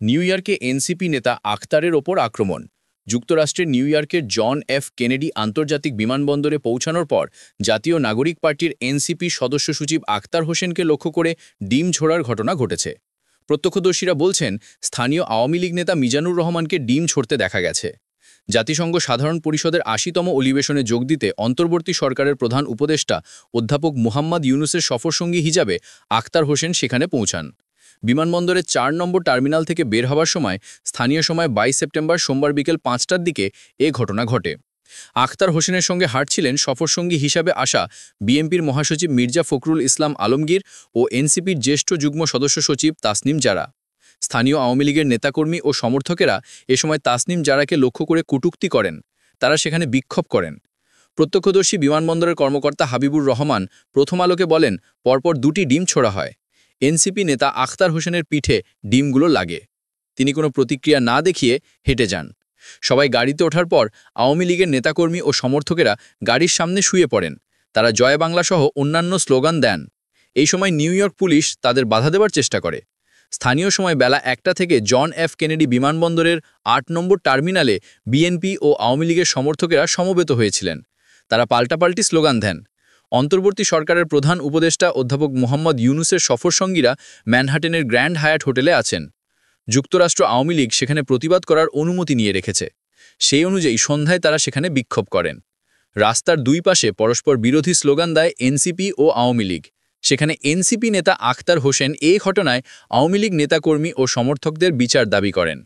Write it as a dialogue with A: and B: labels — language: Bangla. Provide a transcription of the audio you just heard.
A: নিউ ইয়র্কে এনসিপি নেতা আখতারের ওপর আক্রমণ। যুক্তরাষ্ট্রের নিউ ইয়র্কের জন এফ কেনেডি আন্তর্জাতিক বিমানবন্দরে পৌঁছানোর পর জাতীয় নাগরিক পার্টির এনসিপি সদস্য সচিব আখতার হোসেনকে লক্ষ্য করে ডিম ছোড়ার ঘটনা ঘটেছে। প্রত্যক্ষদর্শীরা বলছেন, স্থানীয় আওয়ামী লীগ নেতা মিজানুর রহমানকে ডিম ছড়তে দেখা গেছে। জাতিসংঘ সাধারণ পরিষদের ৮০তম অধিবেশনে যোগ দিতে অন্তর্বর্তী সরকারের প্রধান উপদেষ্টা অধ্যাপক মুহাম্মদ ইউনুসের সফরসঙ্গী হিসাবে আখতার হোসেন সেখানে পৌঁছান। বিমানবন্দরের ৪ নম্বর টার্মিনাল থেকে বের হওয়ার সময় স্থানীয় সময় ২২ সেপ্টেম্বর সোমবার বিকেল ৫টার দিকে এ ঘটনা ঘটে। আখতার হোসেনের সঙ্গে হাঁটছিলেন সফরসঙ্গী হিসাবে আসা বিএনপির মহাসচিব মির্জা ফখরুল ইসলাম আলমগীর ও এনসিপির জ্যেষ্ঠ যুগ্ম সদস্য সচিব তাসনিম জারা। স্থানীয় আওয়ামী লীগের নেতাকর্মী ও সমর্থকেরা এ সময় তাসনিম জারাকে লক্ষ্য করে কটূক্তি করেন। তারা সেখানে বিক্ষোভ করেন। প্রত্যক্ষদর্শী বিমানবন্দরের কর্মকর্তা হাবিবুর রহমান প্রথম আলোকে বলেন, পরপর ২টি ডিম ছোড়া হয়। এনসিপি নেতা আখতার হোসেনের পিঠে ডিমগুলো লাগে। তিনি কোনো প্রতিক্রিয়া না দেখিয়ে হেঁটে যান। সবাই গাড়িতে ওঠার পর আওয়ামী লীগের নেতাকর্মী ও সমর্থকেরা গাড়ির সামনে শুয়ে পড়েন। তারা জয় বাংলা সহ অন্যান্য স্লোগান দেন। এই সময় নিউ ইয়র্ক পুলিশ তাদের বাধা দেওয়ার চেষ্টা করে। স্থানীয় সময় বেলা ১টা থেকে জন এফ কেনেডি বিমানবন্দরের ৮ নম্বর টার্মিনালে বিএনপি ও আওয়ামী লীগের সমর্থকেরা সমবেত হয়েছিলেন। তারা পাল্টাপাল্টি স্লোগান দেন। অন্তর্বর্তী সরকারের প্রধান উপদেষ্টা অধ্যাপক মুহাম্মদ ইউনুসের সফরসঙ্গীরা ম্যানহাটেনের গ্র্যান্ড হায়াট হোটেলে আছেন। যুক্তরাষ্ট্র আওয়ামী লীগ সেখানে প্রতিবাদ করার অনুমতি নিয়ে রেখেছে। সেই অনুযায়ী সন্ধ্যায় তারা সেখানে বিক্ষোভ করেন। রাস্তার দুই পাশে পরস্পর বিরোধী স্লোগান দেয় এনসিপি ও আওয়ামী লীগ। সেখানে এনসিপি নেতা আখতার হোসেন এই ঘটনায় আওয়ামী লীগ নেতাকর্মী ও সমর্থকদের বিচার দাবি করেন।